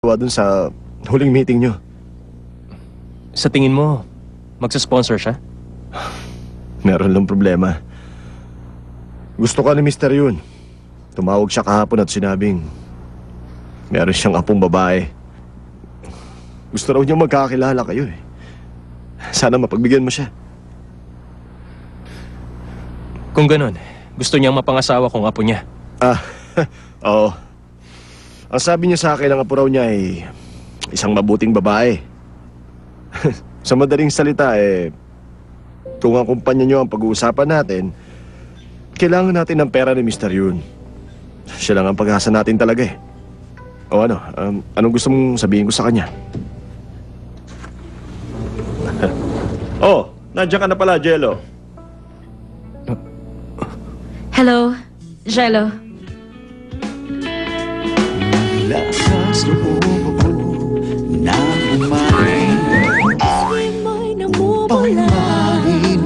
dun sa huling meeting nyo. Sa tingin mo, magsasponsor siya? Meron lang problema. Gusto ka ni Mr. Yun. Tumawag siya kahapon at sinabing meron siyang apong babae. Gusto raw niya magkakilala kayo eh. Sana mapagbigyan mo siya. Kung ganun, gusto niyang mapangasawa kong apo niya. Oo. Ang sabi niya sa akin, ang apo raw niya ay isang mabuting babae. Sa madaling salita kung ang kumpanya niyo ang pag-uusapan natin, kailangan natin ng pera ni Mr. Yun. Siya lang ang pag-asa natin talaga eh. O ano, anong gusto mong sabihin ko sa kanya? Oh, nandiyan ka na pala, Jello. Hello, Jello. Lakas loob ako na kumain upang marinig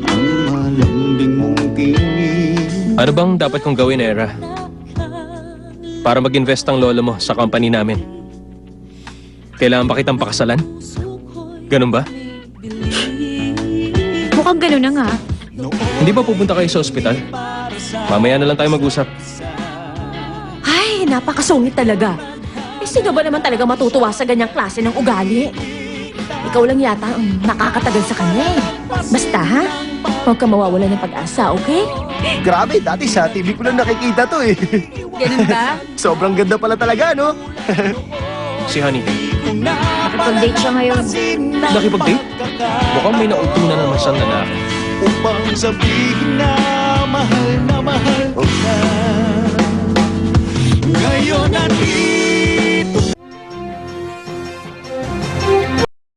ang malambing mong tinig. Ano bang dapat kong gawin, Era? Para mag-invest ang lolo mo sa company namin. Kailangan ba kitang pakasalan? Ganun ba? Mukhang gano'n na nga. Hindi ba pupunta kayo sa ospital? Mamaya na lang tayo mag-usap. Ay, napakasungit talaga. Eh, sino ba naman talaga matutuwa sa ganyang klase ng ugali? Ikaw lang yata ang nakakatagal sa kanya eh. Basta ha, huwag ka mawawalan ng pag-asa, okay? Grabe, dati sa TV ko lang nakikita to eh. Ganun ba? Sobrang ganda pala talaga, no? Si Honey, Nakipag-date siya ngayon. nakipag-date? Mukhang may nautunan naman siyang lalaki. Upang sabihin na mahal ka. Ngayon nandito